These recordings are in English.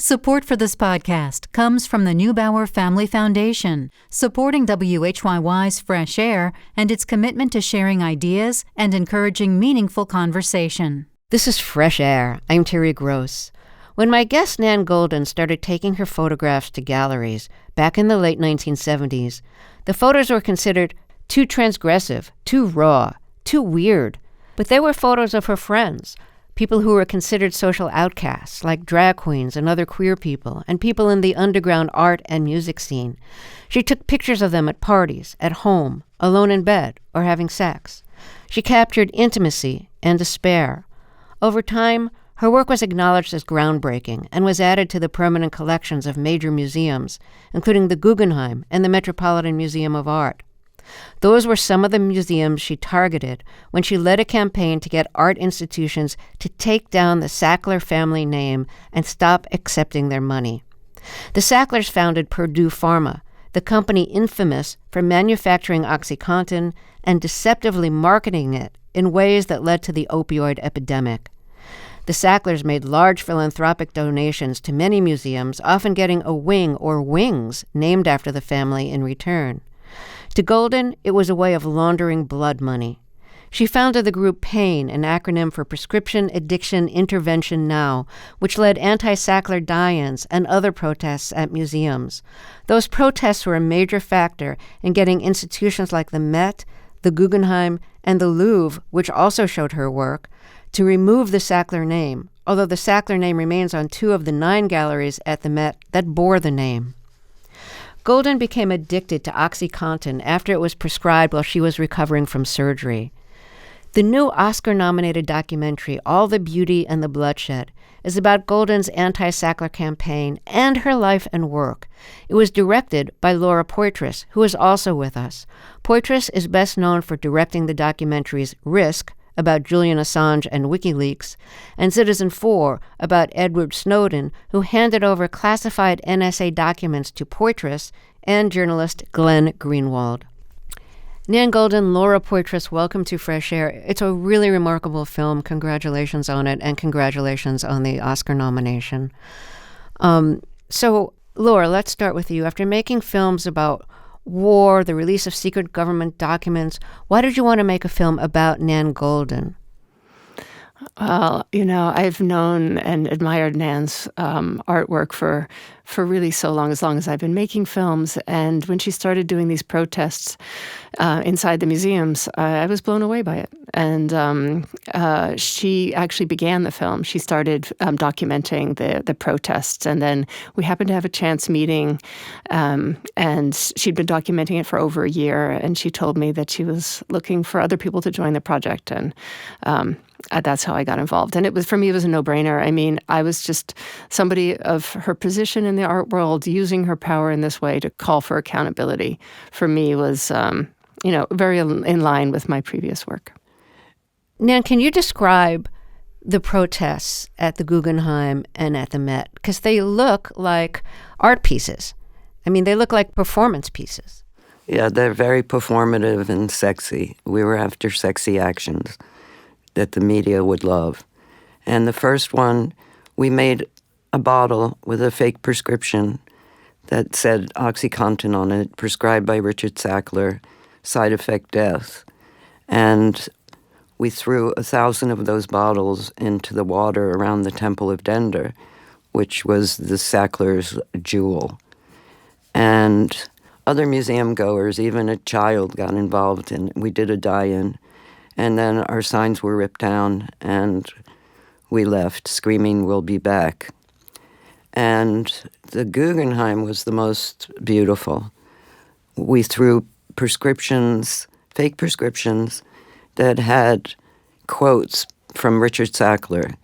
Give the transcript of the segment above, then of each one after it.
Support for this podcast comes from the Neubauer Family Foundation, supporting WHYY's Fresh Air and its commitment to sharing ideas and encouraging meaningful conversation. This is Fresh Air. I'm Terry Gross. When my guest Nan Goldin started taking her photographs to galleries back in the late 1970s, the photos were considered too transgressive, too raw, too weird. But they were photos of her friends, people who were considered social outcasts, like drag queens and other queer people, and people in the underground art and music scene. She took pictures of them at parties, at home, alone in bed, or having sex. She captured intimacy and despair. Over time, her work was acknowledged as groundbreaking and was added to the permanent collections of major museums, including the Guggenheim and the Metropolitan Museum of Art. Those were some of the museums she targeted when she led a campaign to get art institutions to take down the Sackler family name and stop accepting their money. The Sacklers founded Purdue Pharma, the company infamous for manufacturing OxyContin and deceptively marketing it in ways that led to the opioid epidemic. The Sacklers made large philanthropic donations to many museums, often getting a wing or wings named after the family in return. To Goldin, it was a way of laundering blood money. She founded the group PAIN, an acronym for Prescription Addiction Intervention Now, which led anti-Sackler die-ins and other protests at museums. Those protests were a major factor in getting institutions like the Met, the Guggenheim, and the Louvre, which also showed her work, to remove the Sackler name, although the Sackler name remains on 2 of the 9 galleries at the Met that bore the name. Goldin became addicted to OxyContin after it was prescribed while she was recovering from surgery. The new Oscar-nominated documentary, All the Beauty and the Bloodshed, is about Goldin's anti-Sackler campaign and her life and work. It was directed by Laura Poitras, who is also with us. Poitras is best known for directing the documentaries Risk, about Julian Assange and WikiLeaks, and Citizen4 about Edward Snowden, who handed over classified NSA documents to Poitras and journalist Glenn Greenwald. Nan Goldin, Laura Poitras, welcome to Fresh Air. It's a really remarkable film. Congratulations on it, and congratulations on the Oscar nomination. So, Laura, let's start with you. After making films about war, the release of secret government documents, why did you want to make a film about Nan Goldin? Well, I've known and admired Nan's artwork for really so long as I've been making films. And when she started doing these protests inside the museums, I was blown away by it. And she actually began the film. She started documenting the protests. And then we happened to have a chance meeting. And she'd been documenting it for over a year. And she told me that she was looking for other people to join the project. And that's how I got involved. And for me, it was a no-brainer. I mean, I was just somebody of her position in the art world, using her power in this way to call for accountability. For me was, very in line with my previous work. Nan, can you describe the protests at the Guggenheim and at the Met? Because they look like art pieces. I mean, they look like performance pieces. Yeah, they're very performative and sexy. We were after sexy actions that the media would love. And the first one, we made a bottle with a fake prescription that said OxyContin on it, prescribed by Richard Sackler, side effect death. And we threw 1,000 of those bottles into the water around the Temple of Dender, which was the Sackler's jewel. And other museum goers, even a child, got involved, and we did a die-in. And then our signs were ripped down, and we left, screaming, "We'll be back." And the Guggenheim was the most beautiful. We threw prescriptions, fake prescriptions, that had quotes from Richard Sackler,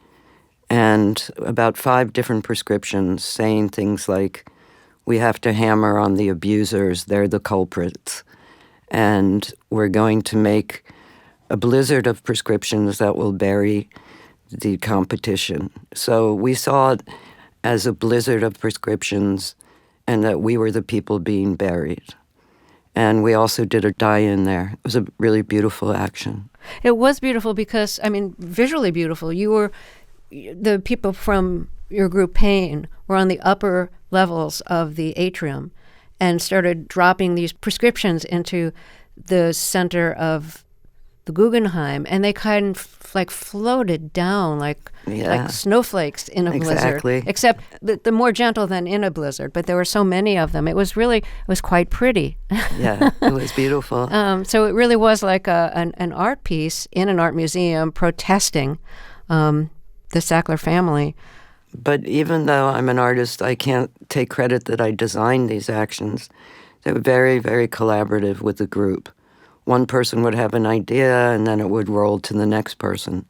and about 5 different prescriptions saying things like, "We have to hammer on the abusers, they're the culprits. And we're going to make a blizzard of prescriptions that will bury the competition." So we saw it as a blizzard of prescriptions and that we were the people being buried. And we also did a die-in there. It was a really beautiful action. It was beautiful because, visually beautiful. You were, the people from your group Pain were on the upper levels of the atrium and started dropping these prescriptions into the center of the Guggenheim, and they kind of like floated down like snowflakes in a blizzard. Except the more gentle than in a blizzard, but there were so many of them. It was quite pretty. Yeah, it was beautiful. So it really was like an art piece in an art museum protesting the Sackler family. But even though I'm an artist, I can't take credit that I designed these actions. They were very, very collaborative with the group. One person would have an idea, and then it would roll to the next person.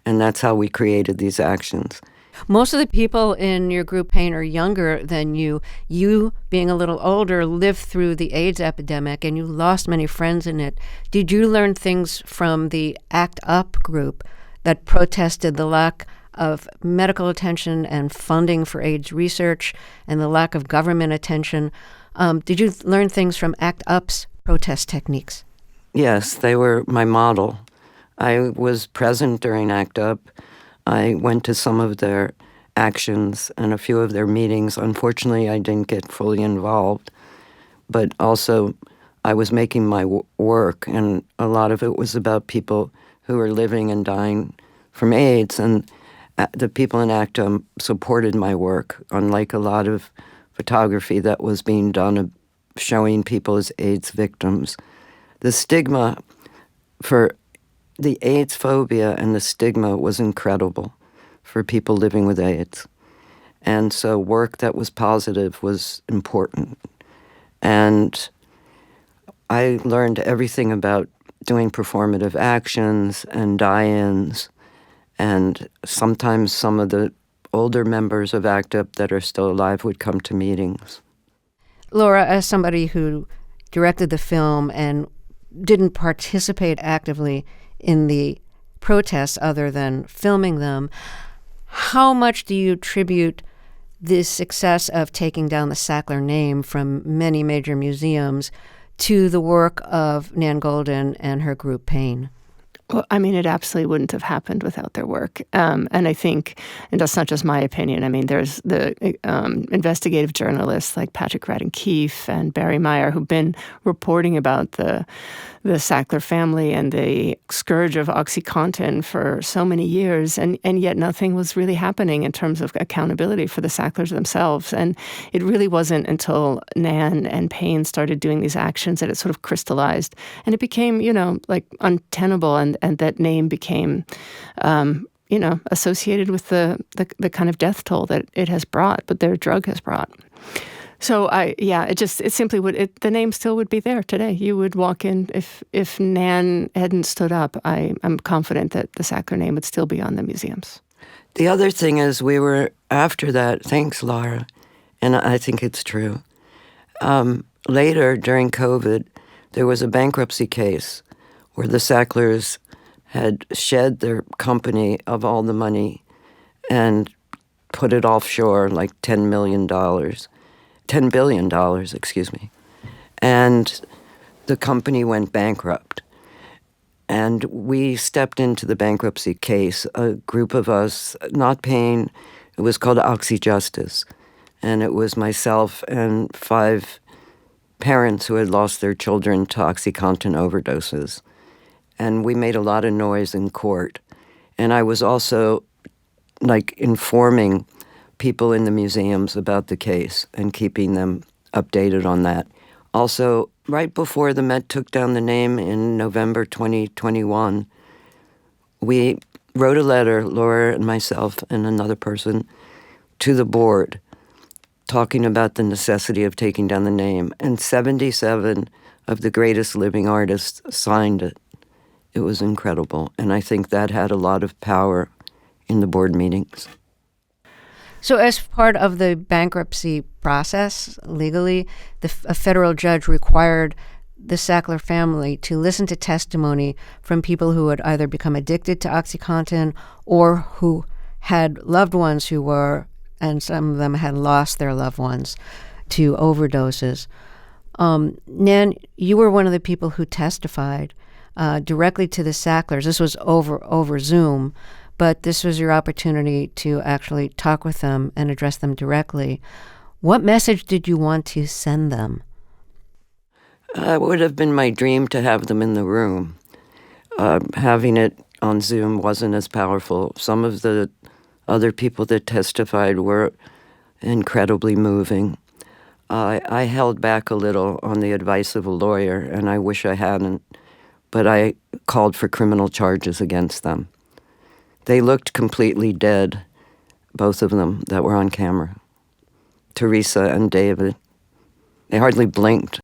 And that's how we created these actions. Most of the people in your group Pain are younger than you. You, being a little older, lived through the AIDS epidemic, and you lost many friends in it. Did you learn things from the ACT UP group that protested the lack of medical attention and funding for AIDS research and the lack of government attention? Did you learn things from ACT UP's protest techniques? Yes, they were my model. I was present during ACT UP. I went to some of their actions and a few of their meetings. Unfortunately, I didn't get fully involved. But also, I was making my work, and a lot of it was about people who were living and dying from AIDS. And the people in ACT UP supported my work, unlike a lot of photography that was being done of showing people as AIDS victims. The stigma for the AIDS phobia and the stigma was incredible for people living with AIDS. And so work that was positive was important. And I learned everything about doing performative actions and die-ins. And sometimes some of the older members of ACT UP that are still alive would come to meetings. Laura, as somebody who directed the film and didn't participate actively in the protests other than filming them, how much do you attribute the success of taking down the Sackler name from many major museums to the work of Nan Goldin and her group Pain? Well, I mean, it absolutely wouldn't have happened without their work. And I think, and that's not just my opinion, I mean, there's the investigative journalists like Patrick Radden Keefe and Barry Meyer who've been reporting about the Sackler family and the scourge of OxyContin for so many years, and yet nothing was really happening in terms of accountability for the Sacklers themselves. And it really wasn't until Nan and Pain started doing these actions that it sort of crystallized, and it became, like untenable, and that name became, associated with the kind of death toll that it has brought, but their drug has brought. So it simply would, the name still would be there today. You would walk in, if Nan hadn't stood up, I'm confident that the Sackler name would still be on the museums. The other thing is we were, after that, thanks Laura, and I think it's true. Later, during COVID, there was a bankruptcy case where the Sacklers had shed their company of all the money and put it offshore, like $10 billion, excuse me. And the company went bankrupt. And we stepped into the bankruptcy case, a group of us, not Pain, it was called Oxy Justice. And it was myself and 5 parents who had lost their children to OxyContin overdoses. And we made a lot of noise in court. And I was also, informing people in the museums about the case and keeping them updated on that. Also, right before the Met took down the name in November 2021, we wrote a letter, Laura and myself and another person, to the board talking about the necessity of taking down the name. And 77 of the greatest living artists signed it. It was incredible. And I think that had a lot of power in the board meetings. So as part of the bankruptcy process, legally, a federal judge required the Sackler family to listen to testimony from people who had either become addicted to OxyContin or who had loved ones who were, and some of them had lost their loved ones to overdoses. Nan, you were one of the people who testified directly to the Sacklers. This was over Zoom, but this was your opportunity to actually talk with them and address them directly. What message did you want to send them? It would have been my dream to have them in the room. Having it on Zoom wasn't as powerful. Some of the other people that testified were incredibly moving. I held back a little on the advice of a lawyer, and I wish I hadn't, but I called for criminal charges against them. They looked completely dead, both of them that were on camera. Teresa and David. They hardly blinked.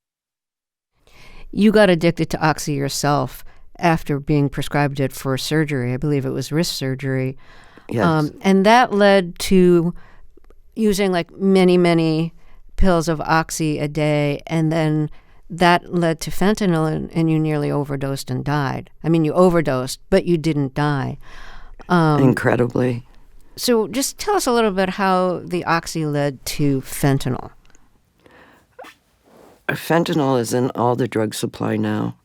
You got addicted to Oxy yourself after being prescribed it for surgery. I believe it was wrist surgery. Yes. And that led to using like many pills of Oxy a day, and then that led to fentanyl, and you nearly overdosed and died. I mean, you overdosed, but you didn't die. Incredibly. So just tell us a little bit how the Oxy led to fentanyl. Fentanyl is in all the drug supply now,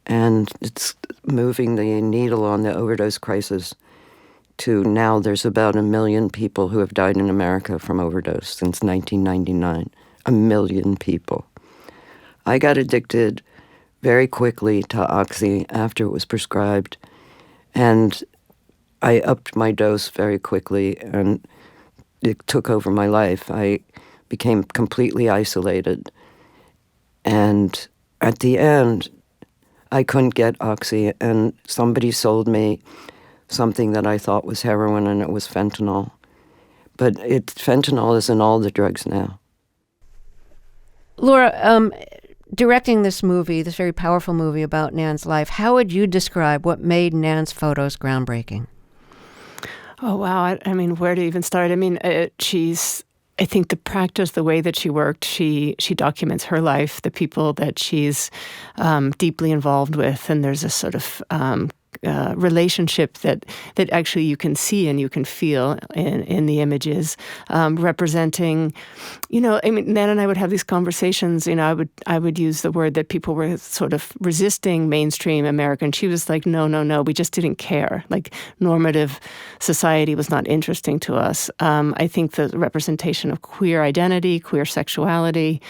and it's moving the needle on the overdose crisis to now there's about 1 million people who have died in America from overdose since 1999. 1 million people. I got addicted very quickly to Oxy after it was prescribed, and I upped my dose very quickly, and it took over my life. I became completely isolated. And at the end, I couldn't get Oxy, and somebody sold me something that I thought was heroin, and it was fentanyl. But fentanyl is in all the drugs now. Laura, directing this movie, this very powerful movie about Nan's life, how would you describe what made Nan's photos groundbreaking? Oh, wow. I mean, where to even start? I mean, I think the practice, the way that she worked, she documents her life, the people that she's deeply involved with, and there's a sort of relationship that actually you can see and you can feel in the images, representing, I mean, Nan and I would have these conversations. I would use the word that people were sort of resisting mainstream American. She was like, no, we just didn't care. Like, normative society was not interesting to us. I think the representation of queer identity, queer sexuality,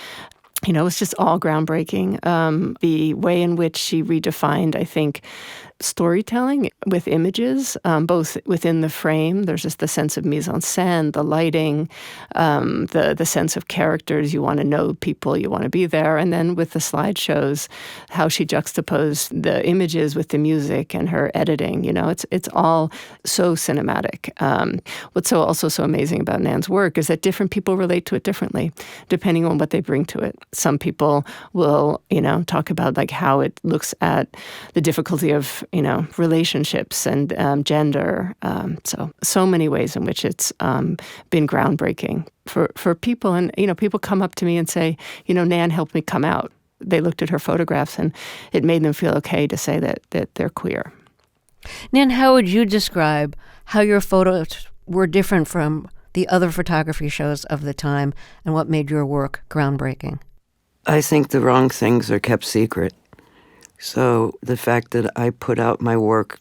it was just all groundbreaking. The way in which she redefined, I think, storytelling with images, both within the frame. There's just the sense of mise en scène, the lighting, the sense of characters. You want to know people, you want to be there. And then with the slideshows, how she juxtaposed the images with the music and her editing. It's all so cinematic. What's also so amazing about Nan's work is that different people relate to it differently, depending on what they bring to it. Some people will, talk about like how it looks at the difficulty of relationships and gender. So many ways in which it's been groundbreaking for people. And, people come up to me and say, Nan helped me come out. They looked at her photographs and it made them feel okay to say that they're queer. Nan, how would you describe how your photos were different from the other photography shows of the time and what made your work groundbreaking? I think the wrong things are kept secret. So the fact that I put out my work,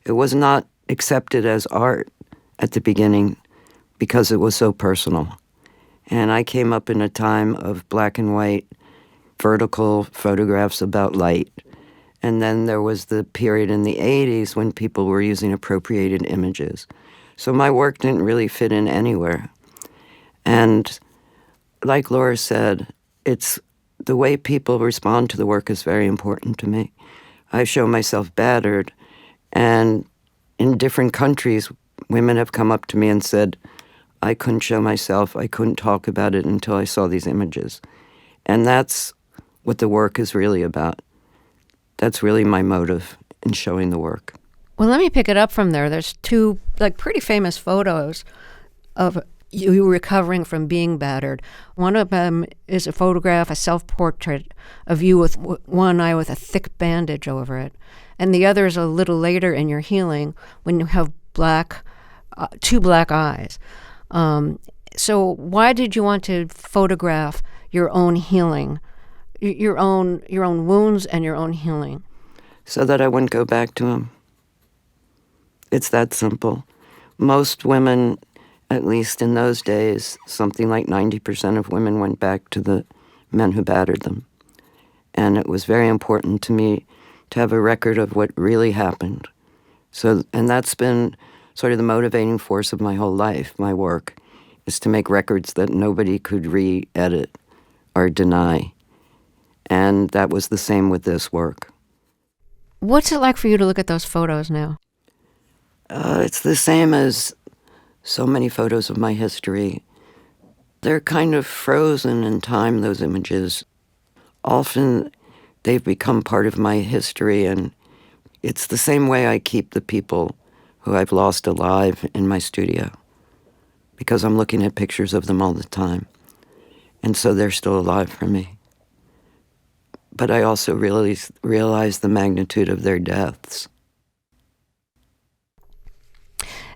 it was not accepted as art at the beginning because it was so personal. And I came up in a time of black and white, vertical photographs about light. And then there was the period in the 80s when people were using appropriated images. So my work didn't really fit in anywhere. And like Laura said, it's the way people respond to the work is very important to me. I show myself battered, and in different countries, women have come up to me and said, I couldn't show myself, I couldn't talk about it until I saw these images. And that's what the work is really about. That's really my motive in showing the work. Well, let me pick it up from there. There's two pretty famous photos of you recovering from being battered. One of them is a photograph, a self-portrait of you with one eye with a thick bandage over it. And the other is a little later in your healing when you have two black eyes. So why did you want to photograph your own healing, your own wounds and your own healing? So that I wouldn't go back to him. It's that simple. Most women, at least in those days, something like 90% of women went back to the men who battered them. And it was very important to me to have a record of what really happened. And that's been sort of the motivating force of my whole life, my work, is to make records that nobody could re-edit or deny. And that was the same with this work. What's it like for you to look at those photos now? It's the same as so many photos of my history. They're kind of frozen in time, those images. Often they've become part of my history, and it's the same way I keep the people who I've lost alive in my studio, because I'm looking at pictures of them all the time. And so they're still alive for me. But I also really realize the magnitude of their deaths.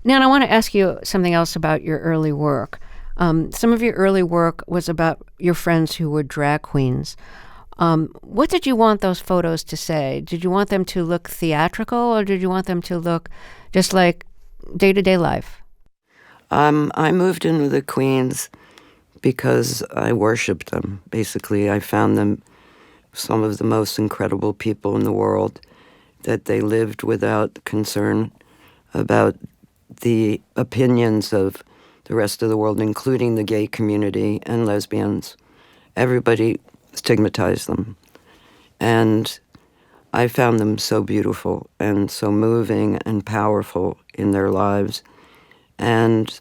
Now, I want to ask you something else about your early work. Some of your early work was about your friends who were drag queens. What did you want those photos to say? Did you want them to look theatrical, or did you want them to look just like day-to-day life? I moved in with the queens because I worshipped them. Basically, I found them some of the most incredible people in the world, that they lived without concern about the opinions of the rest of the world, including the gay community and lesbians. Everybody stigmatized them. And I found them so beautiful and so moving and powerful in their lives. And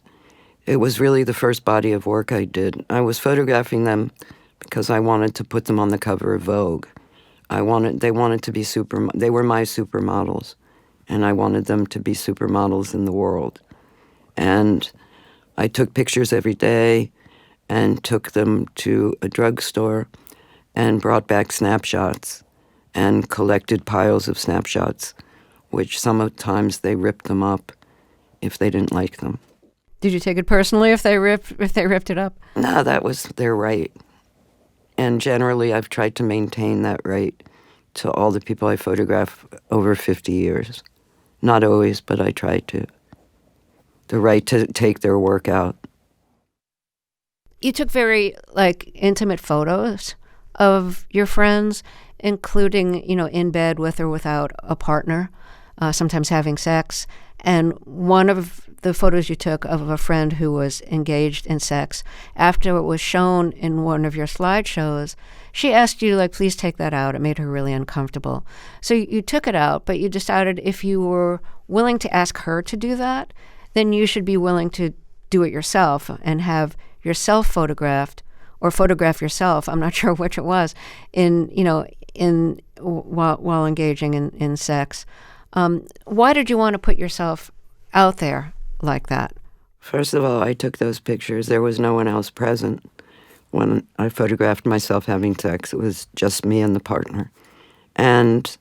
it was really the first body of work I did. I was photographing them because I wanted to put them on the cover of Vogue. They wanted to be they were my supermodels, and I wanted them to be supermodels in the world. And I took pictures every day and took them to a drugstore and brought back snapshots and collected piles of snapshots, which sometimes they ripped them up if they didn't like them. Did you take it personally if they ripped it up? No, that was their right. And generally, I've tried to maintain that right to all the people I photograph over 50 years. Not always, but I try to. The right to take their work out. You took very, intimate photos of your friends, including, in bed with or without a partner, sometimes having sex. And one of the photos you took of a friend who was engaged in sex, after it was shown in one of your slideshows, she asked you, please take that out. It made her really uncomfortable. So you took it out, but you decided if you were willing to ask her to do that, then you should be willing to do it yourself and have yourself photographed or photograph yourself. I'm not sure which it was while engaging in sex. Why did you want to put yourself out there like that? First of all, I took those pictures. There was no one else present when I photographed myself having sex. It was just me and the partner. And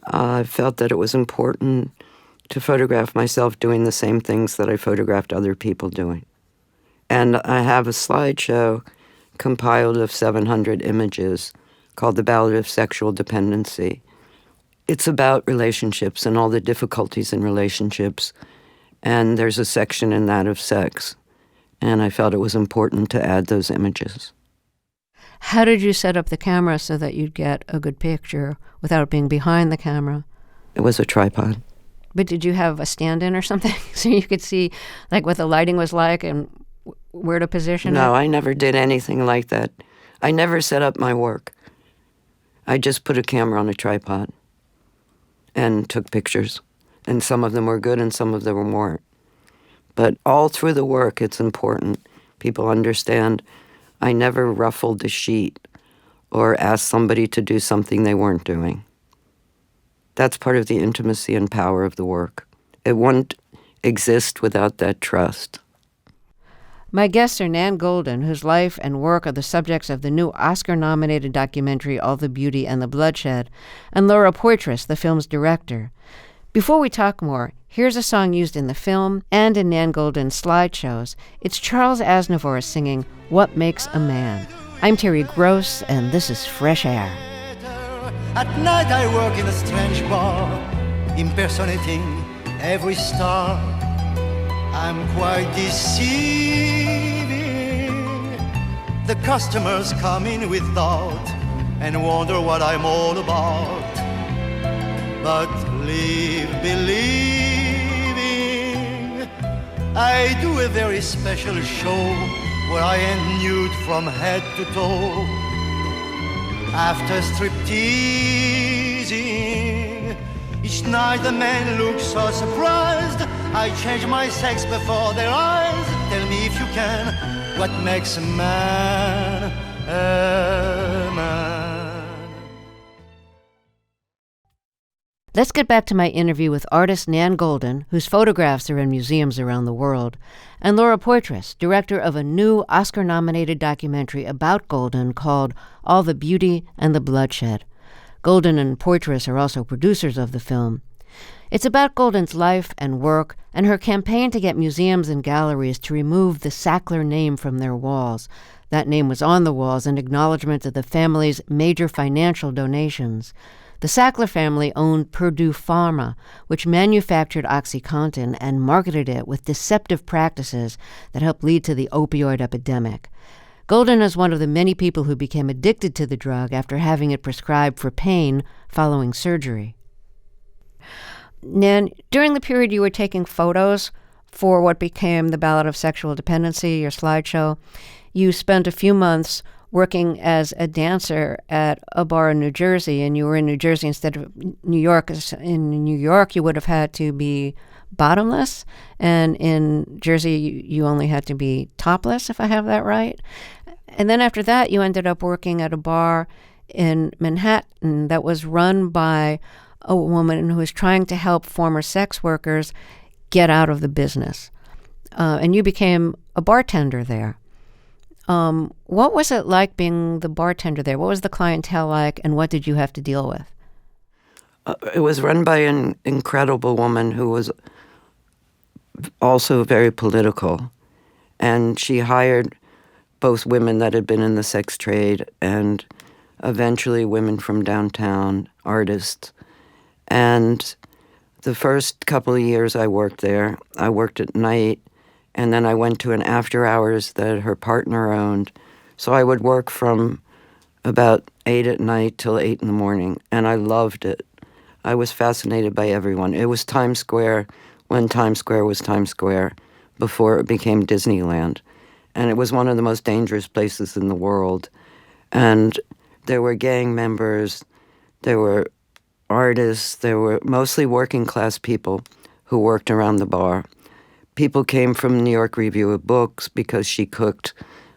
I felt that it was important to photograph myself doing the same things that I photographed other people doing. And I have a slideshow compiled of 700 images called The Ballad of Sexual Dependency. It's about relationships and all the difficulties in relationships. And there's a section in that of sex. And I felt it was important to add those images. How did you set up the camera so that you'd get a good picture without being behind the camera? It was a tripod. But did you have a stand-in or something so you could see what the lighting was like and where to position it? No, I never did anything like that. I never set up my work. I just put a camera on a tripod and took pictures. And some of them were good and some of them weren't. But all through the work, it's important people understand I never ruffled the sheet or asked somebody to do something they weren't doing. That's part of the intimacy and power of the work. It wouldn't exist without that trust. My guests are Nan Goldin, whose life and work are the subjects of the new Oscar-nominated documentary All the Beauty and the Bloodshed, and Laura Poitras, the film's director. Before we talk more, here's a song used in the film and in Nan Goldin's slideshows. It's Charles Aznavour singing What Makes a Man. I'm Terry Gross, and this is Fresh Air. At night I work in a strange bar, impersonating every star. I'm quite deceiving. The customers come in with doubt and wonder what I'm all about. But live believing, I do a very special show where I am nude from head to toe. After stripteasing, each night the men look so surprised. I change my sex before their eyes. Tell me if you can, what makes a man a man? Let's get back to my interview with artist Nan Goldin, whose photographs are in museums around the world, and Laura Poitras, director of a new Oscar-nominated documentary about Goldin called All the Beauty and the Bloodshed. Goldin and Poitras are also producers of the film. It's about Goldin's life and work and her campaign to get museums and galleries to remove the Sackler name from their walls. That name was on the walls in acknowledgement of the family's major financial donations. The Sackler family owned Purdue Pharma, which manufactured OxyContin and marketed it with deceptive practices that helped lead to the opioid epidemic. Goldin is one of the many people who became addicted to the drug after having it prescribed for pain following surgery. Nan, during the period you were taking photos for what became the Ballad of Sexual Dependency, your slideshow, you spent a few months working as a dancer at a bar in New Jersey, and you were in New Jersey instead of New York. In New York, you would have had to be bottomless, and in Jersey, you only had to be topless, if I have that right. And then after that, you ended up working at a bar in Manhattan that was run by a woman who was trying to help former sex workers get out of the business. And you became a bartender there. What was it like being the bartender there? What was the clientele like, and what did you have to deal with? It was run by an incredible woman who was also very political. And she hired both women that had been in the sex trade and eventually women from downtown, artists. And the first couple of years I worked there, I worked at night, and then I went to an after hours that her partner owned. So I would work from about 8 at night till 8 in the morning, and I loved it. I was fascinated by everyone. It was Times Square when Times Square was Times Square, before it became Disneyland. And it was one of the most dangerous places in the world. And there were gang members, there were artists, there were mostly working class people who worked around the bar. People came from New York Review of Books because she cooked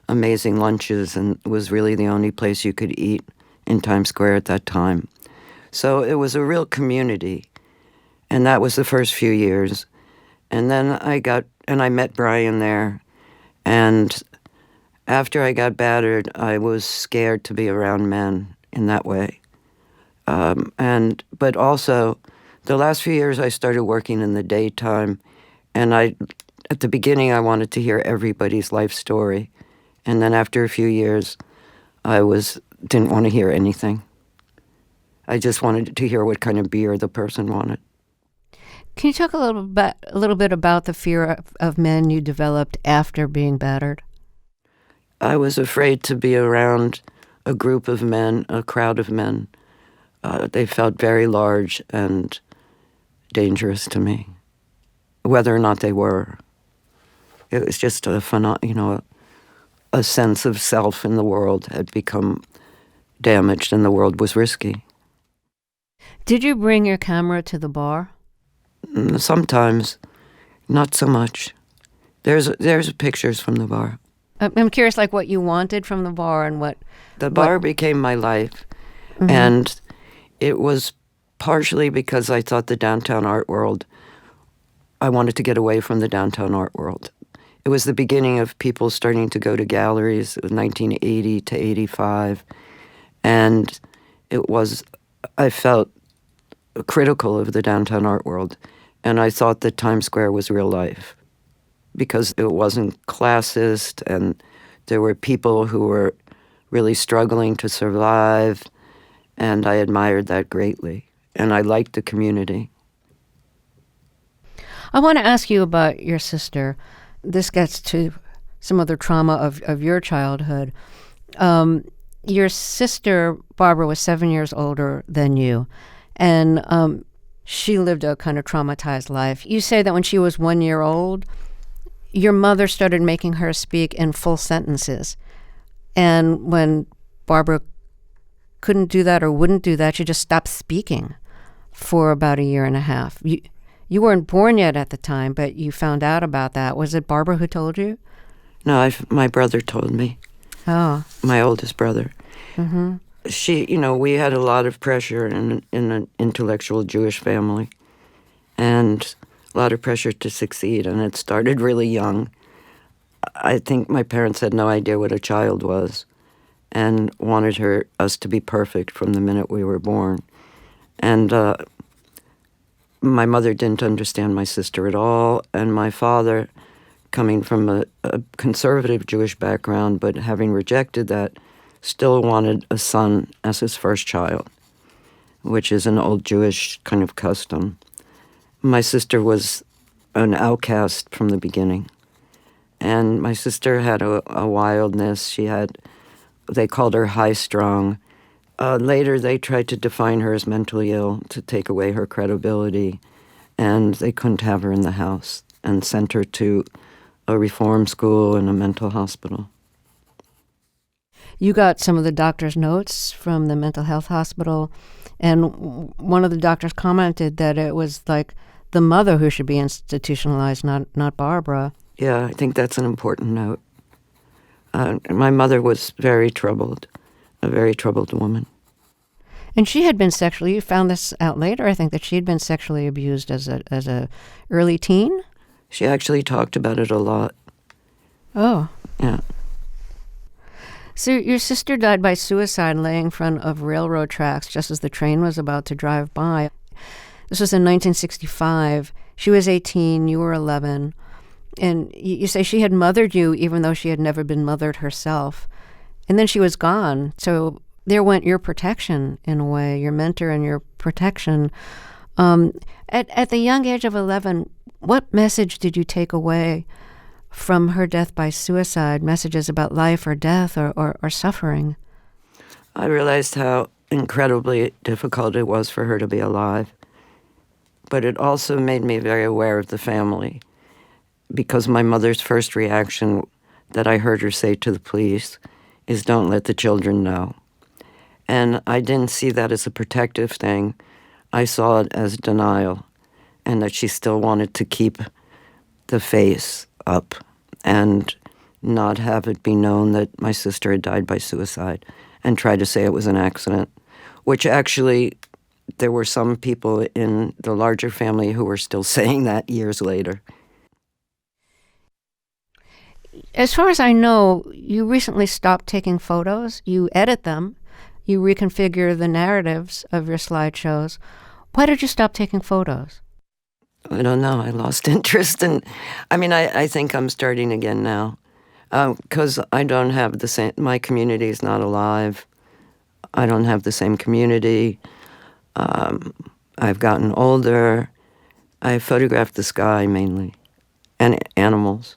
amazing lunches and was really the only place you could eat in Times Square at that time. So it was a real community. And that was the first few years. And then I met Brian there. And after I got battered, I was scared to be around men in that way. But also, the last few years I started working in the daytime, and at the beginning I wanted to hear everybody's life story, and then after a few years, I didn't want to hear anything. I just wanted to hear what kind of beer the person wanted. Can you talk a little bit about the fear of men you developed after being battered? I was afraid to be around a group of men, a crowd of men. They felt very large and dangerous to me, whether or not they were. It was just a sense of self in the world had become damaged, and the world was risky. Did you bring your camera to the bar? Sometimes, not so much. There's pictures from the bar. I'm curious, like what you wanted from the bar and what... The bar became my life, and it was partially because I thought the downtown art world, I wanted to get away from the downtown art world. It was the beginning of people starting to go to galleries, 1980 to 85, and I felt critical of the downtown art world, and I thought that Times Square was real life because it wasn't classist, and there were people who were really struggling to survive, and I admired that greatly, and I liked the community. I want to ask you about your sister. This gets to some of the trauma of your childhood. Your sister, Barbara, was 7 years older than you, and she lived a kind of traumatized life. You say that when she was 1 year old, your mother started making her speak in full sentences. And when Barbara couldn't do that or wouldn't do that, she just stopped speaking for about 1.5 years. You weren't born yet at the time, but you found out about that. Was it Barbara who told you? No, my brother told me. Oh. My oldest brother. Mm-hmm. We had a lot of pressure in an intellectual Jewish family, and a lot of pressure to succeed, and it started really young. I think my parents had no idea what a child was and wanted us to be perfect from the minute we were born. And my mother didn't understand my sister at all, and my father, coming from a conservative Jewish background, but having rejected that, still wanted a son as his first child, which is an old Jewish kind of custom. My sister was an outcast from the beginning. And my sister had a wildness. They called her high-strung. Later, they tried to define her as mentally ill to take away her credibility, and they couldn't have her in the house and sent her to a reform school and a mental hospital. You got some of the doctor's notes from the mental health hospital, and one of the doctors commented that it was like the mother who should be institutionalized, not Barbara. Yeah, I think that's an important note. My mother was very troubled, a very troubled woman. And she had been you found this out later, I think, that she had been sexually abused as a early teen? She actually talked about it a lot. Oh. Yeah. So your sister died by suicide laying in front of railroad tracks just as the train was about to drive by. This was in 1965. She was 18, you were 11. And you say she had mothered you even though she had never been mothered herself. And then she was gone. So there went your protection in a way, your mentor and your protection. At the young age of 11, what message did you take away from her death by suicide, messages about life or death or suffering? I realized how incredibly difficult it was for her to be alive. But it also made me very aware of the family, because my mother's first reaction that I heard her say to the police is, "Don't let the children know." And I didn't see that as a protective thing. I saw it as denial, and that she still wanted to keep the face up and not have it be known that my sister had died by suicide, and try to say it was an accident, which actually there were some people in the larger family who were still saying that years later. As far as I know, you recently stopped taking photos. You edit them. You reconfigure the narratives of your slideshows. Why did you stop taking photos? I don't know. I lost interest. I think I'm starting again now, because I don't have the same, my community is not alive. I don't have the same community. I've gotten older. I photographed the sky mainly, and animals.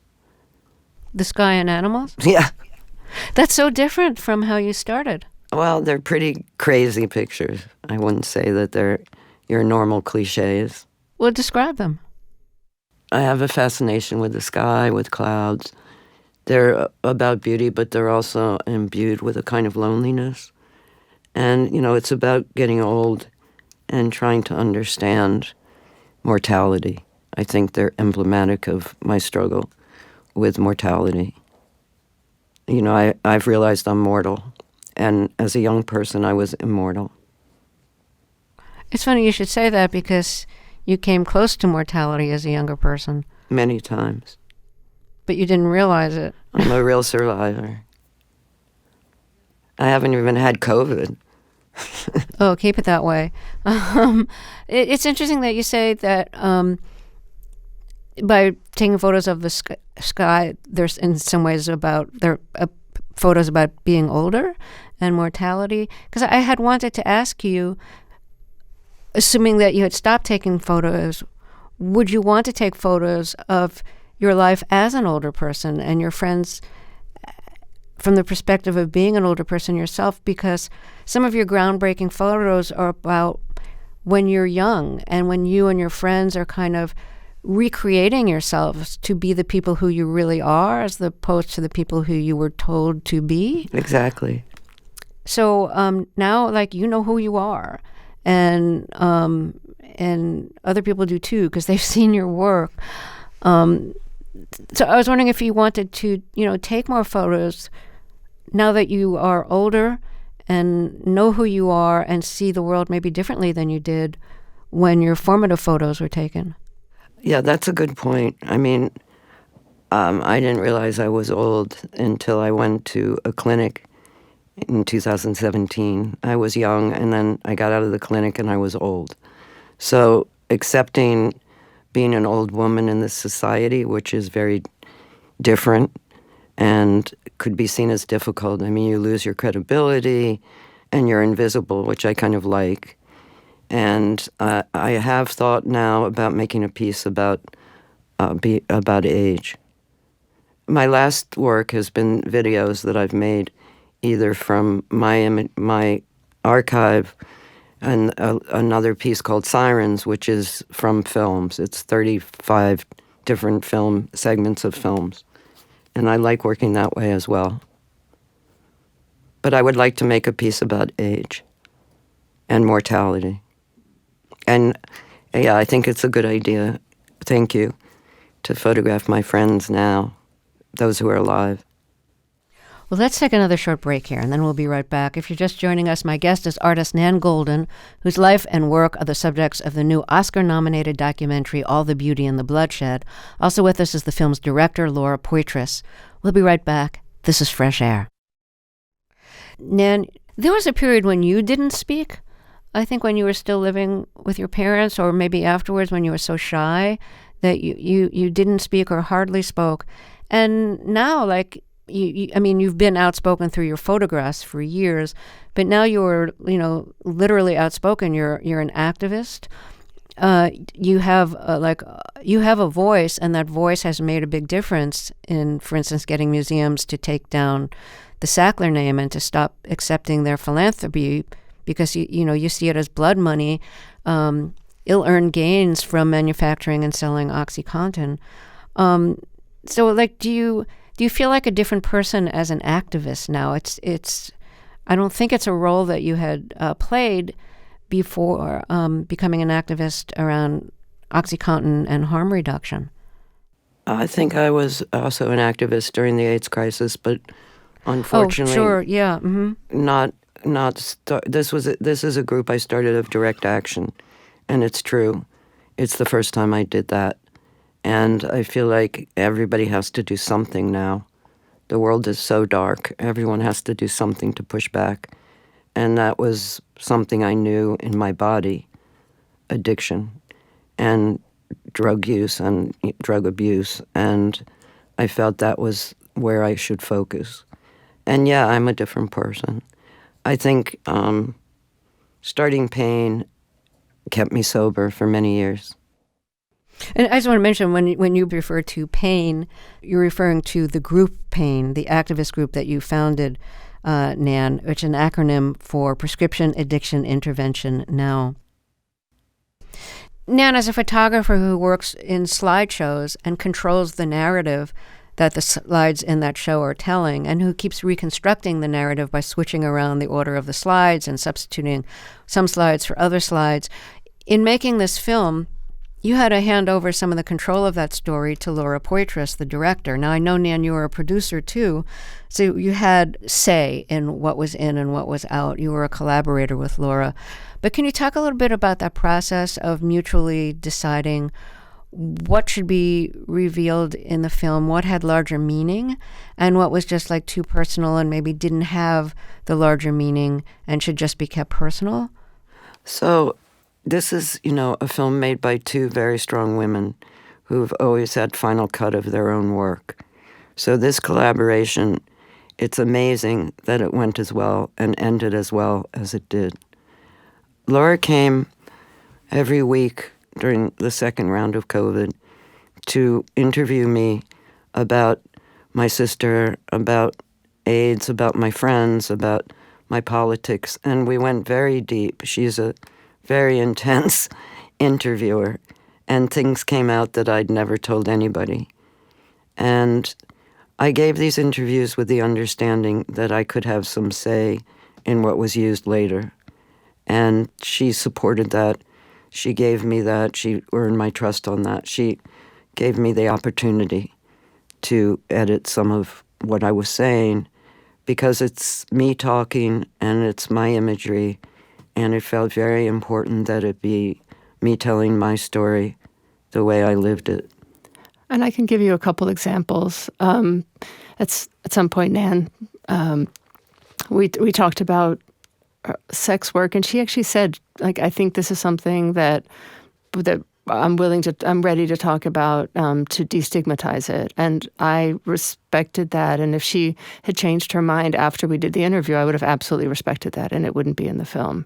The sky and animals? Yeah. That's so different from how you started. Well, they're pretty crazy pictures. I wouldn't say that they're your normal cliches. Well, describe them. I have a fascination with the sky, with clouds. They're about beauty, but they're also imbued with a kind of loneliness. And, it's about getting old and trying to understand mortality. I think they're emblematic of my struggle with mortality. I've realized I'm mortal. And as a young person, I was immortal. It's funny you should say that, because you came close to mortality as a younger person. Many times. But you didn't realize it. I'm a real survivor. I haven't even had COVID. Oh, keep it that way. It's interesting that you say that by taking photos of the sky, there's in some ways photos about being older and mortality. Because I had wanted to ask you, assuming that you had stopped taking photos, would you want to take photos of your life as an older person and your friends from the perspective of being an older person yourself? Because some of your groundbreaking photos are about when you're young and when you and your friends are kind of recreating yourselves to be the people who you really are as opposed to the people who you were told to be. Exactly. So now, like, you know who you are, and other people do too because they've seen your work. So I was wondering if you wanted to, take more photos now that you are older and know who you are and see the world maybe differently than you did when your formative photos were taken. Yeah, that's a good point. I mean, I didn't realize I was old until I went to a clinic in 2017. I was young, and then I got out of the clinic and I was old. So accepting being an old woman in this society, which is very different and could be seen as difficult. I mean, you lose your credibility and you're invisible, which I kind of like. And I have thought now about making a piece about age. My last work has been videos that I've made either from my archive and another piece called Sirens, which is from films. It's 35 different segments of films. And I like working that way as well. But I would like to make a piece about age and mortality. And yeah, I think it's a good idea, thank you, to photograph my friends now, those who are alive. Well, let's take another short break here, and then we'll be right back. If you're just joining us, my guest is artist Nan Goldin, whose life and work are the subjects of the new Oscar-nominated documentary, All the Beauty and the Bloodshed. Also with us is the film's director, Laura Poitras. We'll be right back. This is Fresh Air. Nan, there was a period when you didn't speak. I think when you were still living with your parents, or maybe afterwards when you were so shy that you didn't speak or hardly spoke. And now, like, you've been outspoken through your photographs for years, but now you're, literally outspoken. You're an activist. You have a voice, and that voice has made a big difference in, for instance, getting museums to take down the Sackler name and to stop accepting their philanthropy because you see it as blood money, ill-earned gains from manufacturing and selling OxyContin. So, like, do you feel like a different person as an activist now? It's I don't think it's a role that you had played before becoming an activist around OxyContin and harm reduction. I think I was also an activist during the AIDS crisis, but unfortunately, sure, yeah, mm-hmm. This is a group I started of Direct Action, and it's true. It's the first time I did that. And I feel like everybody has to do something now. The world is so dark. Everyone has to do something to push back. And that was something I knew in my body, addiction and drug use and drug abuse. And I felt that was where I should focus. And yeah, I'm a different person. I think starting pain kept me sober for many years. And I just want to mention, when you refer to PAIN, you're referring to the group PAIN, the activist group that you founded, Nan, which is an acronym for Prescription Addiction Intervention Now. Nan, as a photographer who works in slideshows and controls the narrative that the slides in that show are telling, and who keeps reconstructing the narrative by switching around the order of the slides and substituting some slides for other slides, in making this film, you had to hand over some of the control of that story to Laura Poitras, the director. Now, I know, Nan, you were a producer, too, so you had say in what was in and what was out. You were a collaborator with Laura. But can you talk a little bit about that process of mutually deciding what should be revealed in the film, what had larger meaning, and what was just like too personal and maybe didn't have the larger meaning and should just be kept personal? So this is, a film made by two very strong women who've always had final cut of their own work. So this collaboration, it's amazing that it went as well and ended as well as it did. Laura came every week during the second round of COVID to interview me about my sister, about AIDS, about my friends, about my politics, and we went very deep. She's a very intense interviewer, and things came out that I'd never told anybody. And I gave these interviews with the understanding that I could have some say in what was used later. And she supported that. She gave me that. She earned my trust on that. She gave me the opportunity to edit some of what I was saying because it's me talking and it's my imagery, and it felt very important that it be me telling my story the way I lived it. And I can give you a couple examples. At some point, Nan, we talked about sex work, and she actually said, like, I think this is something that I'm ready to talk about to destigmatize it. And I respected that. And if she had changed her mind after we did the interview, I would have absolutely respected that, and it wouldn't be in the film.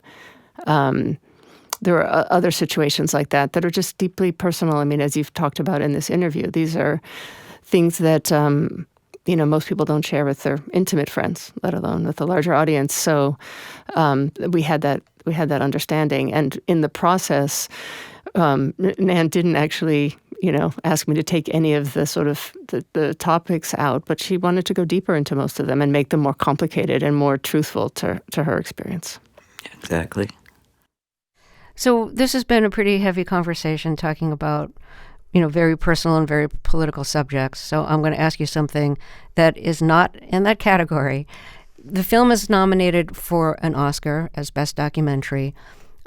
There are other situations like that are just deeply personal. I mean, as you've talked about in this interview, these are things that most people don't share with their intimate friends, let alone with a larger audience. So we had that understanding, and in the process, Nan didn't actually, ask me to take any of the sort of the topics out, but she wanted to go deeper into most of them and make them more complicated and more truthful to her experience. Exactly. So this has been a pretty heavy conversation talking about, very personal and very political subjects. So I'm going to ask you something that is not in that category. The film is nominated for an Oscar as Best Documentary.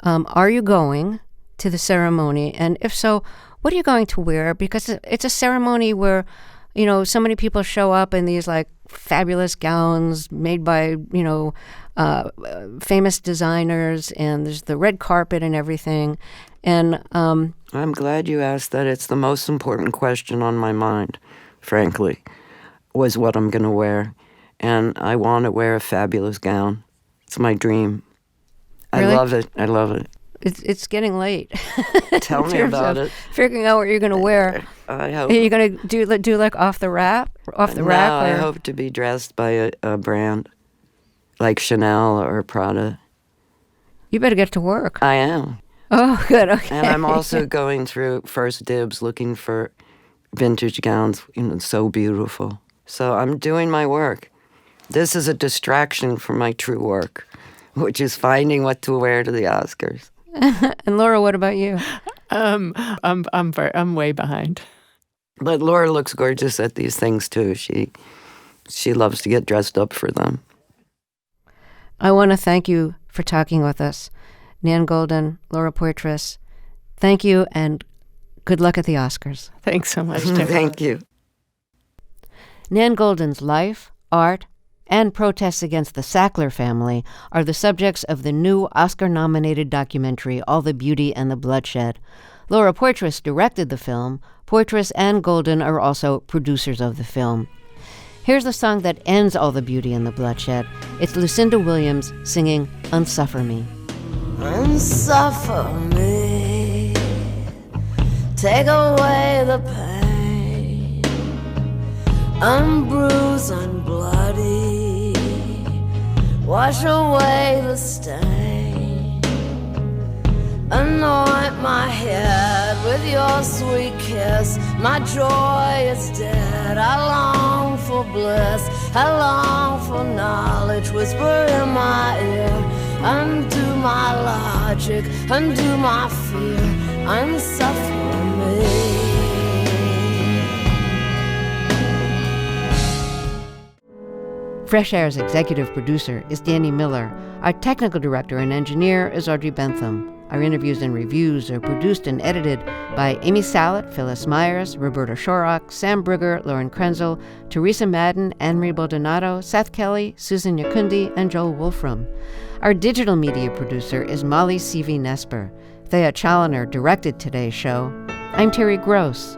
Are you going to the ceremony? And if so, what are you going to wear? Because it's a ceremony where, so many people show up in these like fabulous gowns made by, famous designers, and there's the red carpet and everything. And I'm glad you asked that. It's the most important question on my mind, frankly, was what I'm going to wear. And I want to wear a fabulous gown. It's my dream. Really? I love it. I love it. It's getting late. Tell me about it. Figuring out what you're going to wear. I hope. Are you going to do like off the rack? No, I hope to be dressed by a brand like Chanel or Prada. You better get to work. I am. Oh, good. Okay. And I'm also going through First Dibs looking for vintage gowns, so beautiful. So I'm doing my work. This is a distraction from my true work, which is finding what to wear to the Oscars. And Laura, what about you? I'm way behind. But Laura looks gorgeous at these things too. She loves to get dressed up for them. I want to thank you for talking with us. Nan Goldin, Laura Poitras, thank you and good luck at the Oscars. Thanks so much, Tim. Thank you. Nan Goldin's life, art, and protests against the Sackler family are the subjects of the new Oscar-nominated documentary, All the Beauty and the Bloodshed. Laura Poitras directed the film. Poitras and Goldin are also producers of the film. Here's the song that ends All the Beauty and the Bloodshed. It's Lucinda Williams singing Unsuffer Me. Unsuffer me, take away the pain, unbruise, unbloody, wash away the stain, anoint my head with your sweet kiss, my joy is dead, I long for bliss, I long for knowledge, whisper in my ear, undo my logic, undo my fear, unsuffer me. Fresh Air's executive producer is Danny Miller. Our technical director and engineer is Audrey Bentham. Our interviews and reviews are produced and edited by Amy Salet, Phyllis Myers, Roberta Shorrock, Sam Brugger, Lauren Krenzel, Teresa Madden, Anne-Marie Baldonado, Seth Kelly, Susan Yakundi, and Joel Wolfram. Our digital media producer is Molly C.V. Nesper. Thea Chaloner directed today's show. I'm Terry Gross.